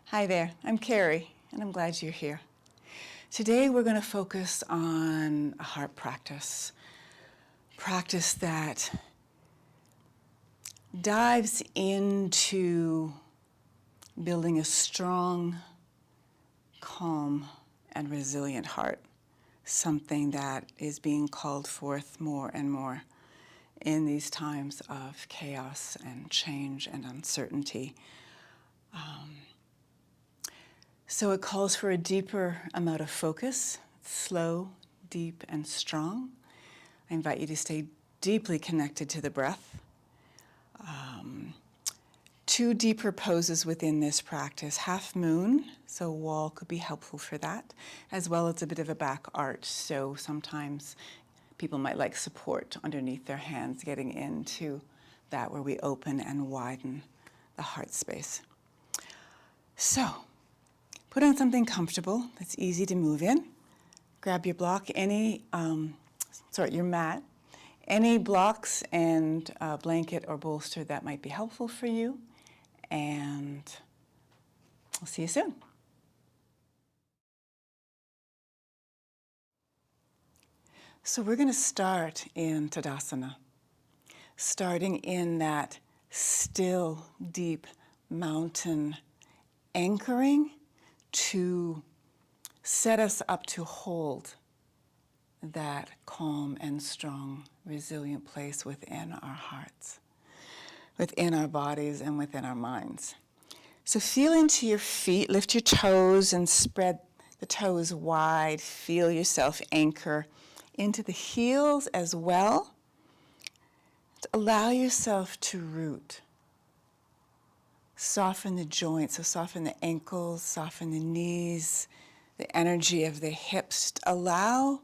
Hi there, I'm Carrie, and I'm glad you're here. Today we're going to focus on a heart practice that dives into building a strong, calm, and resilient heart, something that is being called forth more and more in these times of chaos and change and uncertainty. So it calls for a deeper amount of focus, slow, deep, and strong. I invite you to stay deeply connected to the breath. Two deeper poses within this practice. Half moon, so wall could be helpful for that, as well as a bit of a back arch. So sometimes people might like support underneath their hands, getting into that where we open and widen the heart space. So, put on something comfortable that's easy to move in. Grab your block, your mat. Any blocks and blanket or bolster that might be helpful for you. And I'll see you soon. So we're going to start in Tadasana, starting in that still, deep mountain anchoring to set us up to hold that calm and strong, resilient place within our hearts, within our bodies, and within our minds. So feel into your feet, lift your toes and spread the toes wide. Feel yourself anchor into the heels as well. Allow yourself to root. Soften the joints, so soften the ankles, soften the knees, the energy of the hips. Allow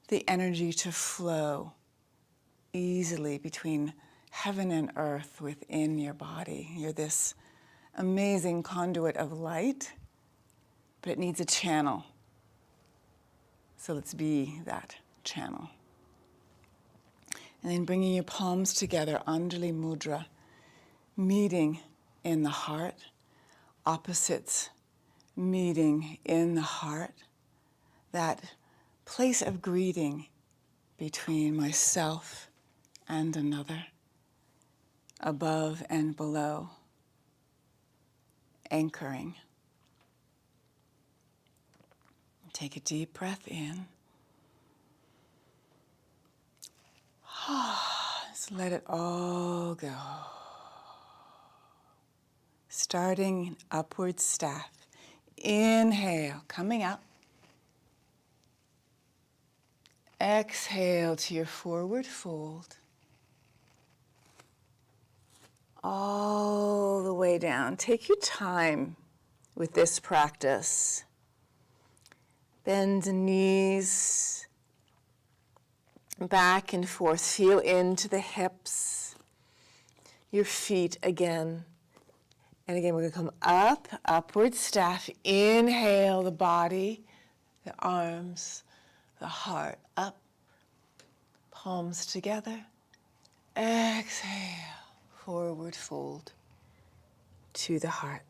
the energy to flow easily between heaven and earth within your body. You're this amazing conduit of light, but it needs a channel. So let's be that channel. And then bringing your palms together, Anjali Mudra, meeting in the heart, opposites meeting in the heart, that place of greeting between myself and another, above and below, anchoring. Take a deep breath in. Just let it all go. Starting upward staff. Inhale, coming up. Exhale to your forward fold. All the way down. Take your time with this practice. Bend the knees back and forth. Feel into the hips. Your feet again. And again, we're going to come up, upward staff. Inhale the body, the arms, the heart up. Palms together. Exhale, forward fold to the heart.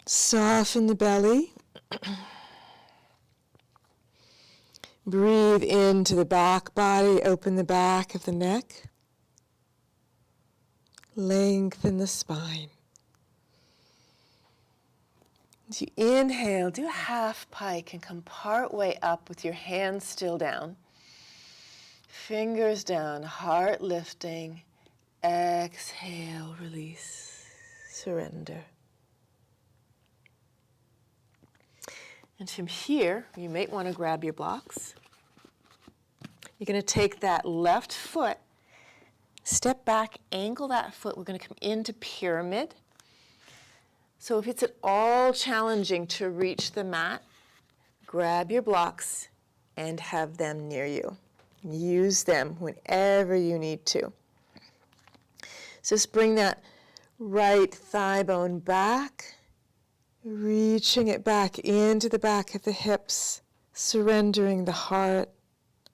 Soften the belly. Breathe into the back body, open the back of the neck. Lengthen the spine. As you inhale, do a half pike and come part way up with your hands still down. Fingers down, heart lifting. Exhale, release, surrender. And from here, you might want to grab your blocks. You're going to take that left foot, step back, ankle that foot. We're going to come into pyramid. So if it's at all challenging to reach the mat, grab your blocks and have them near you. Use them whenever you need to. So just bring that right thigh bone back, reaching it back into the back of the hips, surrendering the heart,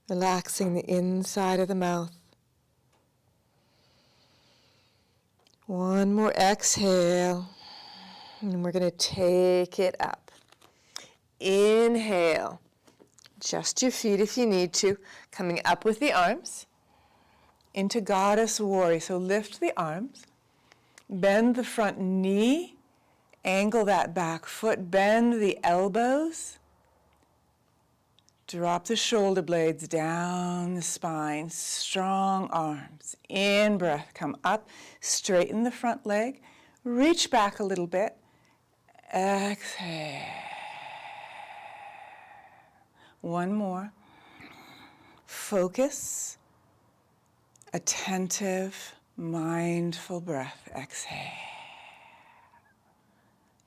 relaxing the inside of the mouth. One more exhale. And we're going to take it up. Inhale. Just your feet if you need to. Coming up with the arms into Goddess Warrior. So lift the arms. Bend the front knee. Angle that back foot. Bend the elbows. Drop the shoulder blades down the spine. Strong arms. In breath. Come up. Straighten the front leg. Reach back a little bit. Exhale. One more. Focus. Attentive, mindful breath. Exhale.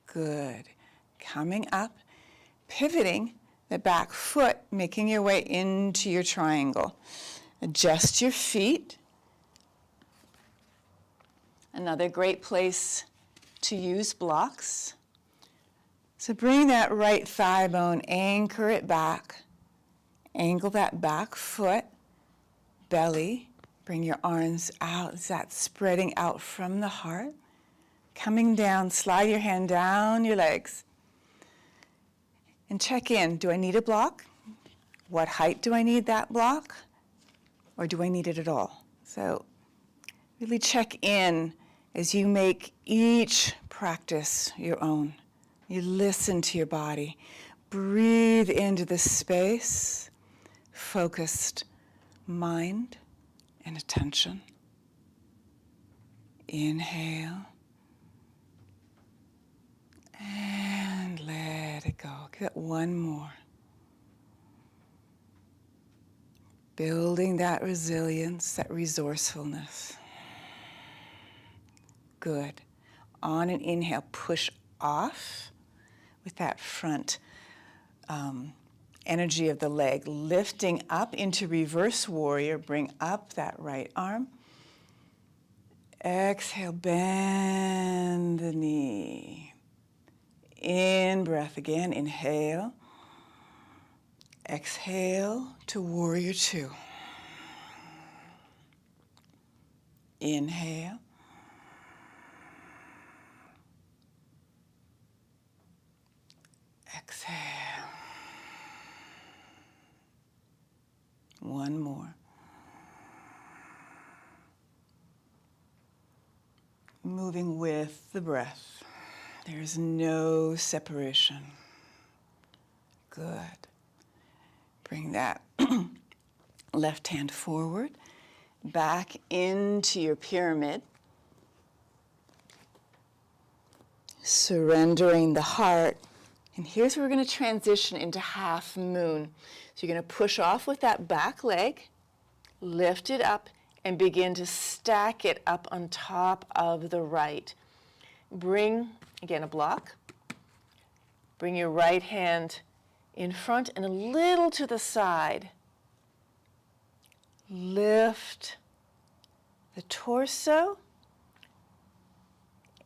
Good. Coming up. Pivoting the back foot, making your way into your triangle. Adjust your feet. Another great place to use blocks. So bring that right thigh bone, anchor it back. Angle that back foot, belly. Bring your arms out. Is that spreading out from the heart? Coming down, slide your hand down your legs. And check in. Do I need a block? What height do I need that block? Or do I need it at all? So really check in as you make each practice your own. You listen to your body. Breathe into the space, focused mind and attention. Inhale. And let it go. Give it one more. Building that resilience, that resourcefulness. Good. On an inhale, push off with that front energy of the leg. Lifting up into reverse warrior. Bring up that right arm. Exhale, bend the knee. In breath again, inhale. Exhale to warrior two. Inhale. Exhale. One more. Moving with the breath. There's no separation. Good. Bring that left hand forward, back into your pyramid. Surrendering the heart. And here's where we're going to transition into half moon. So you're going to push off with that back leg, lift it up, and begin to stack it up on top of the right. Bring, again, a block. Bring your right hand in front and a little to the side. Lift the torso.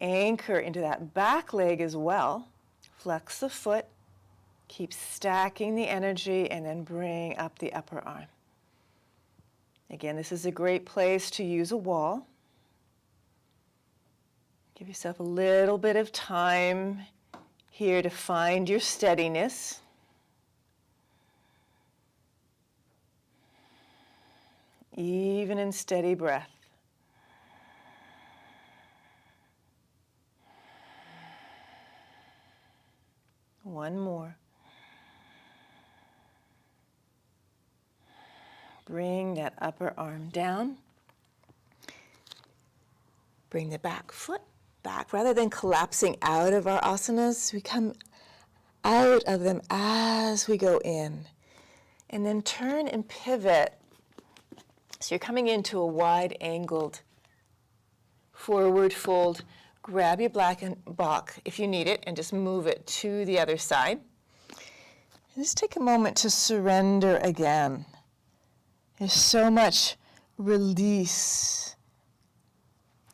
Anchor into that back leg as well. Flex the foot. Keep stacking the energy and then bring up the upper arm. Again, this is a great place to use a wall. Give yourself a little bit of time here to find your steadiness. Even and steady breath. One more. Bring that upper arm down. Bring the back foot back. Rather than collapsing out of our asanas, we come out of them as we go in. And then turn and pivot. So you're coming into a wide angled forward fold. Grab your black block if you need it and just move it to the other side. And just take a moment to surrender again. There's so much release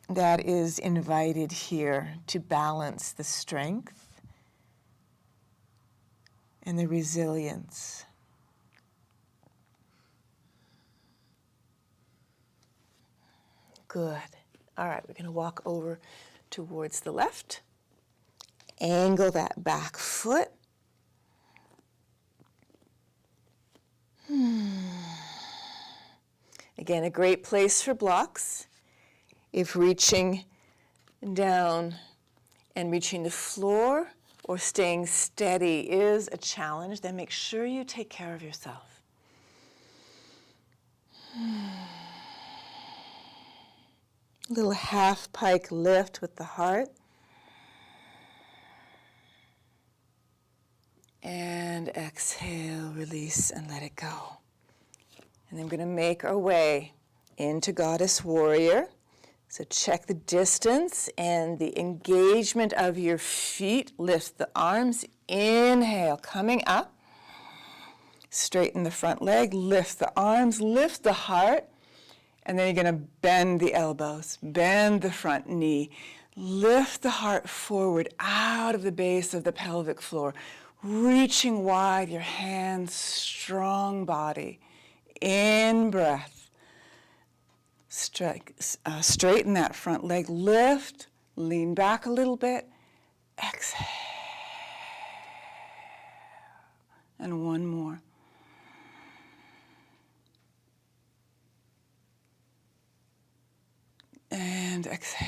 that is invited here to balance the strength and the resilience. Good. All right, we're going to walk over towards the left. Angle that back foot. Again, a great place for blocks. If reaching down and reaching the floor or staying steady is a challenge, then make sure you take care of yourself. A little half pike lift with the heart. And exhale, release, and let it go. And then we're going to make our way into Goddess Warrior. So check the distance and the engagement of your feet. Lift the arms. Inhale, coming up. Straighten the front leg. Lift the arms. Lift the heart. And then you're going to bend the elbows. Bend the front knee. Lift the heart forward out of the base of the pelvic floor. Reaching wide, your hands, strong body. In breath. Straighten that front leg. Lift. Lean back a little bit. Exhale. And one more. And exhale.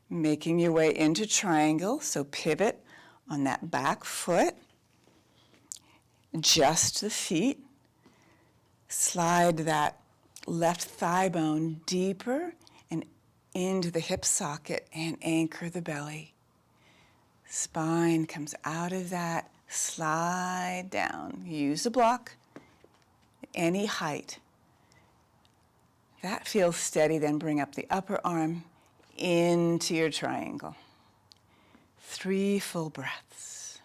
Making your way into triangle, so pivot on that back foot. Adjust the feet. Slide that left thigh bone deeper and into the hip socket and anchor the belly. Spine comes out of that, slide down. Use a block, any height. If that feels steady, then bring up the upper arm into your triangle. 3 full breaths.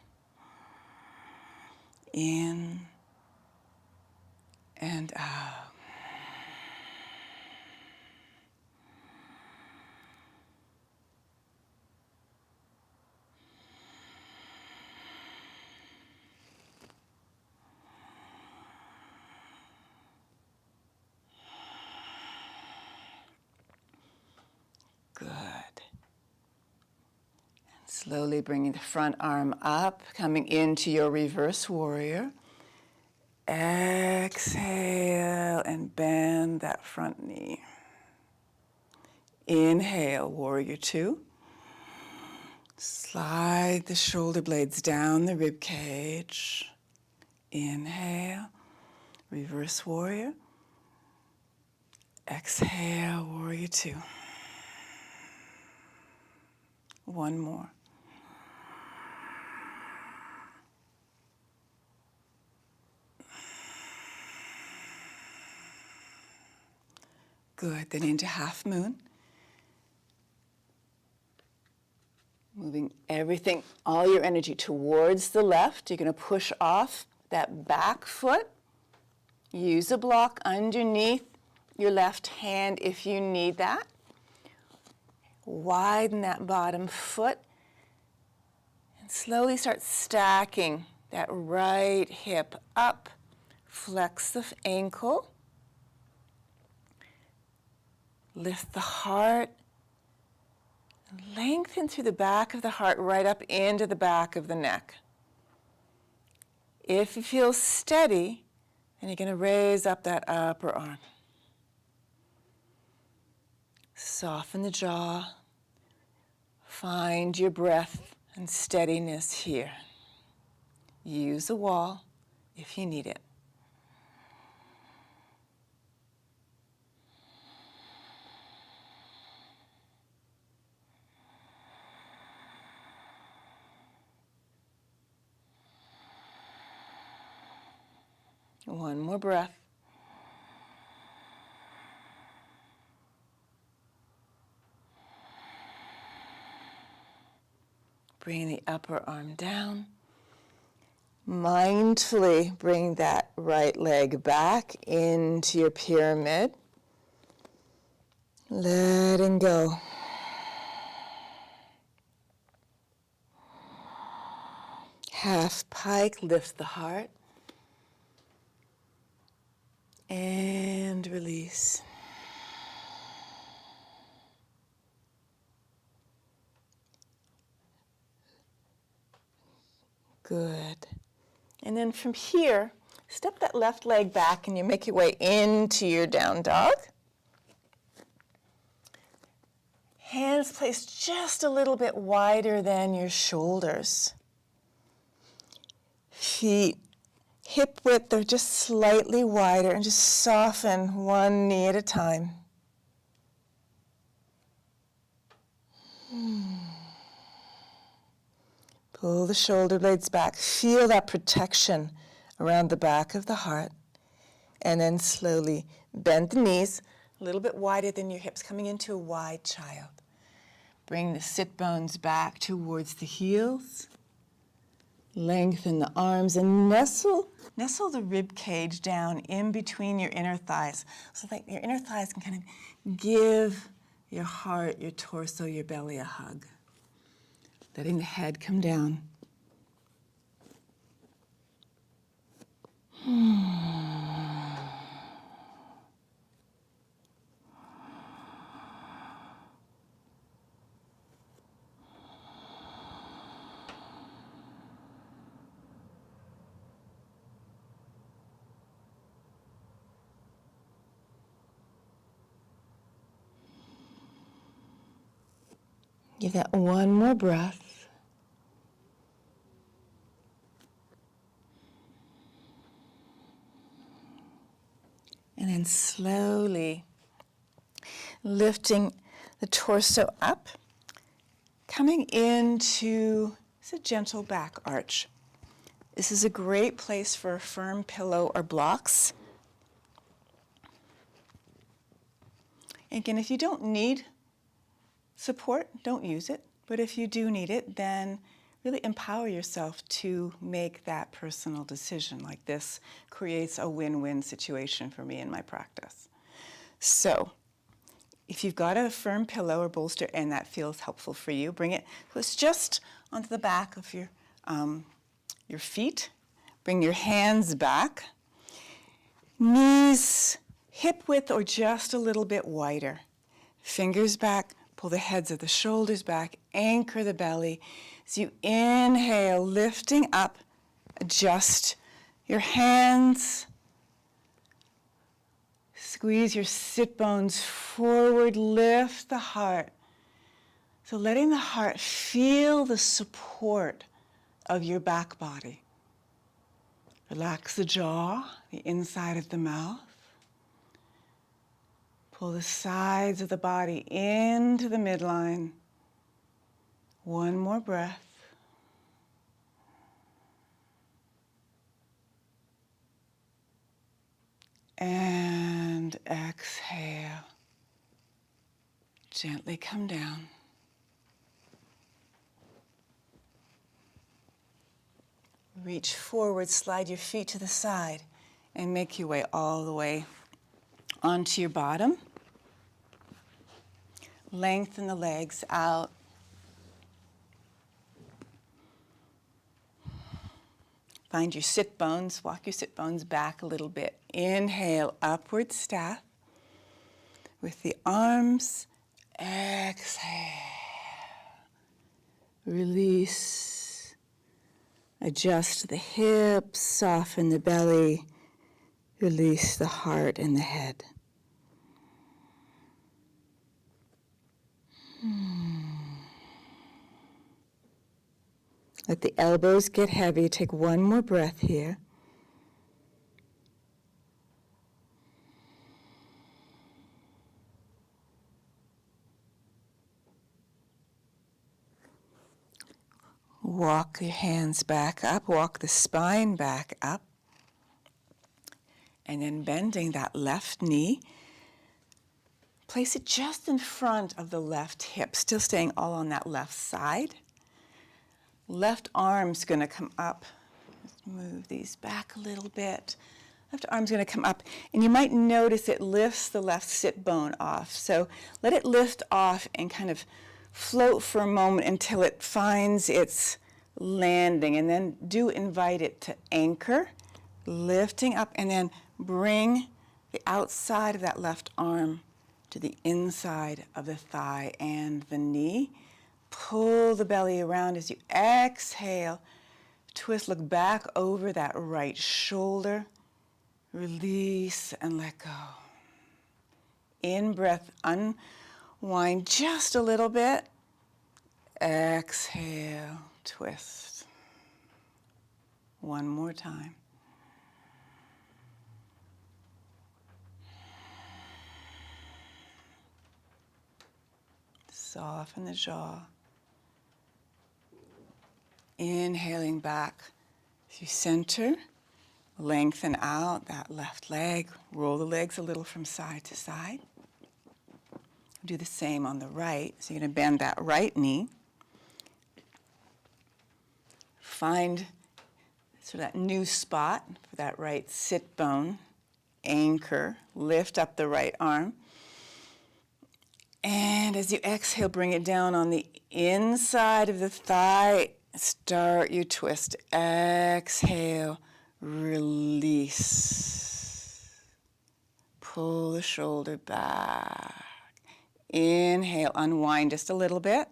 In and out. Good. And slowly bringing the front arm up, coming into your reverse warrior. Exhale and bend that front knee. Inhale, warrior 2. Slide the shoulder blades down the rib cage. Inhale, reverse warrior. Exhale, warrior 2. One more. Good, then into half moon. Moving everything, all your energy towards the left. You're going to push off that back foot. Use a block underneath your left hand if you need that. Widen that bottom foot and slowly start stacking that right hip up. Flex the ankle. Lift the heart. Lengthen through the back of the heart right up into the back of the neck. If you feel steady, then you're going to raise up that upper arm. Soften the jaw. Find your breath and steadiness here. Use a wall if you need it. One more breath. Bring the upper arm down. Mindfully bring that right leg back into your pyramid. Letting go. Half pike, lift the heart. And release. Good. And then from here, step that left leg back and you make your way into your down dog. Hands placed just a little bit wider than your shoulders. Feet hip width or just slightly wider, and just soften one knee at a time. Pull the shoulder blades back. Feel that protection around the back of the heart. And then slowly bend the knees a little bit wider than your hips, coming into a wide child. Bring the sit bones back towards the heels. Lengthen the arms and nestle the rib cage down in between your inner thighs, so that your inner thighs can kind of give your heart, your torso, your belly a hug. Letting the head come down. Give that one more breath. And then slowly lifting the torso up, coming into a gentle back arch. This is a great place for a firm pillow or blocks. Again, if you don't need support, don't use it. But if you do need it, then really empower yourself to make that personal decision. Like this creates a win-win situation for me in my practice. So if you've got a firm pillow or bolster and that feels helpful for you, bring it close just onto the back of your feet. Bring your hands back. Knees hip width or just a little bit wider. Fingers back. Pull the heads of the shoulders back, anchor the belly. As you inhale, lifting up, adjust your hands. Squeeze your sit bones forward, lift the heart. So letting the heart feel the support of your back body. Relax the jaw, the inside of the mouth. Pull the sides of the body into the midline. One more breath. And exhale. Gently come down. Reach forward, slide your feet to the side, and make your way all the way onto your bottom. Lengthen the legs out. Find your sit bones. Walk your sit bones back a little bit. Inhale, upward staff. With the arms, exhale. Release. Adjust the hips, soften the belly. Release the heart and the head. Let the elbows get heavy. Take one more breath here. Walk your hands back up. Walk the spine back up. And then bending that left knee. Place it just in front of the left hip, still staying all on that left side. Left arm's going to come up. Let's move these back a little bit. Left arm's going to come up, and you might notice it lifts the left sit bone off. So let it lift off and kind of float for a moment until it finds its landing, and then do invite it to anchor, lifting up, and then bring the outside of that left arm to the inside of the thigh and the knee. Pull the belly around as you exhale. Twist, look back over that right shoulder. Release and let go. In breath, unwind just a little bit. Exhale, twist. One more time. Soften the jaw. Inhaling back to center. Lengthen out that left leg. Roll the legs a little from side to side. Do the same on the right. So you're going to bend that right knee. Find sort of that new spot for that right sit bone. Anchor. Lift up the right arm. And as you exhale, bring it down on the inside of the thigh. Start your twist. Exhale. Release. Pull the shoulder back. Inhale, unwind just a little bit.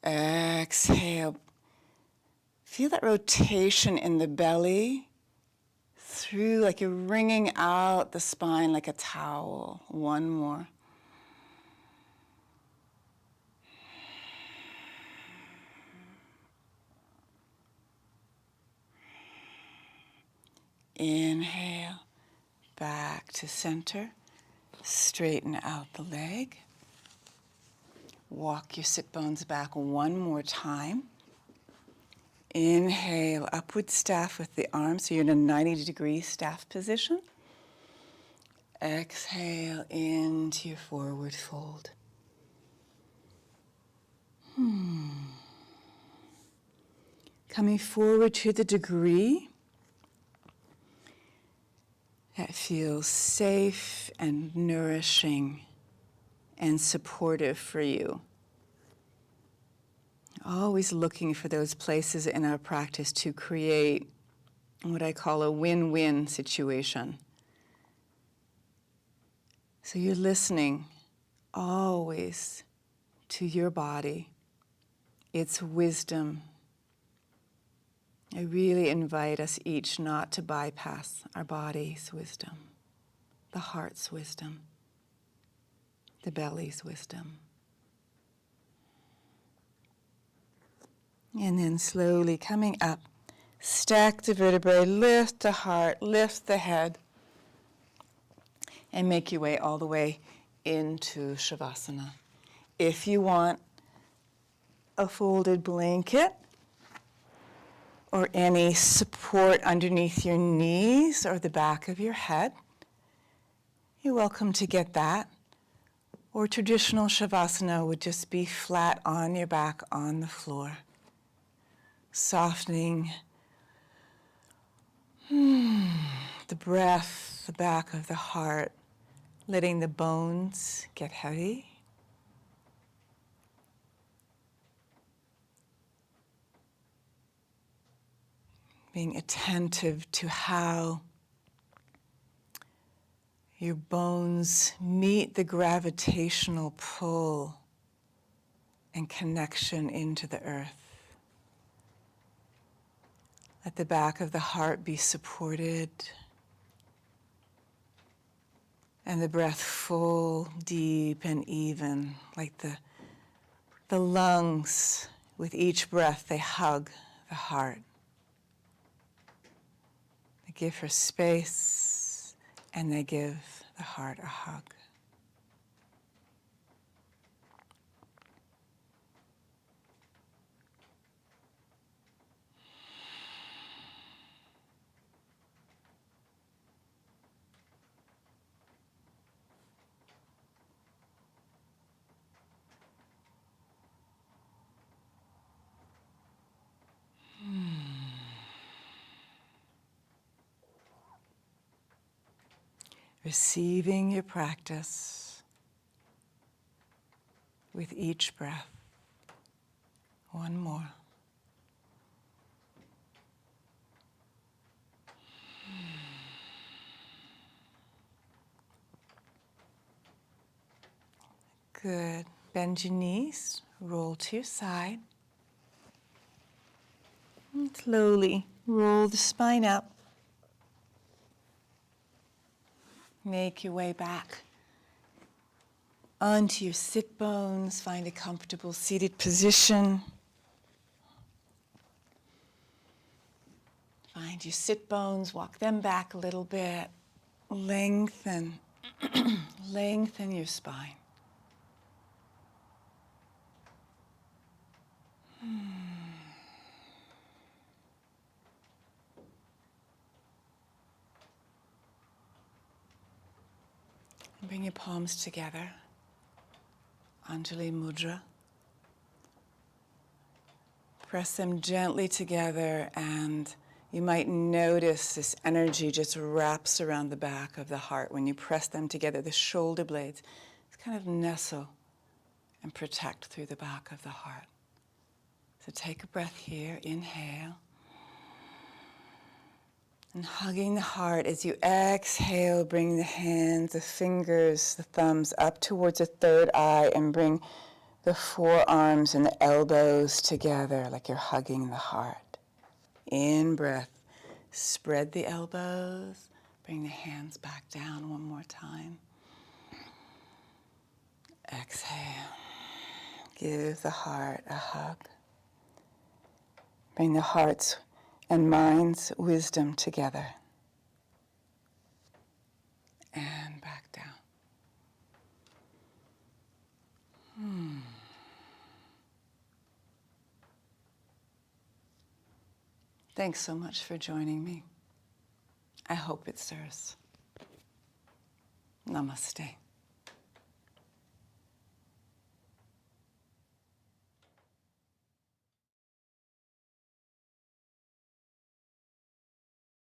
Exhale. Feel that rotation in the belly through, like you're wringing out the spine like a towel. One more. Inhale, back to center. Straighten out the leg. Walk your sit bones back one more time. Inhale, upward staff with the arms, so you're in a 90-degree staff position. Exhale into your forward fold. Coming forward to the degree that feels safe and nourishing and supportive for you. Always looking for those places in our practice to create what I call a win-win situation. So you're listening always to your body, its wisdom. I really invite us each not to bypass our body's wisdom, the heart's wisdom, the belly's wisdom. And then slowly coming up, stack the vertebrae, lift the heart, lift the head, and make your way all the way into Shavasana. If you want a folded blanket or any support underneath your knees or the back of your head, you're welcome to get that. Or traditional Shavasana would just be flat on your back on the floor. Softening the breath, the back of the heart, letting the bones get heavy. Being attentive to how your bones meet the gravitational pull and connection into the earth. Let the back of the heart be supported and the breath full, deep, and even, like the lungs, with each breath, they hug the heart. They give her space, and they give the heart a hug. Receiving your practice with each breath. One more. Good. Bend your knees, roll to your side. And slowly roll the spine up. Make your way back onto your sit bones. Find a comfortable seated position. Find your sit bones, walk them back a little bit. Lengthen, lengthen your spine. And bring your palms together. Anjali Mudra. Press them gently together, and you might notice this energy just wraps around the back of the heart. When you press them together, the shoulder blades kind of nestle and protect through the back of the heart. So take a breath here, inhale. And hugging the heart as you exhale, bring the hands, the fingers, the thumbs up towards the third eye and bring the forearms and the elbows together like you're hugging the heart. In breath, spread the elbows, bring the hands back down one more time. Exhale, give the heart a hug. Bring the heart's and mind's wisdom together. And back down. Thanks so much for joining me. I hope it serves. Namaste.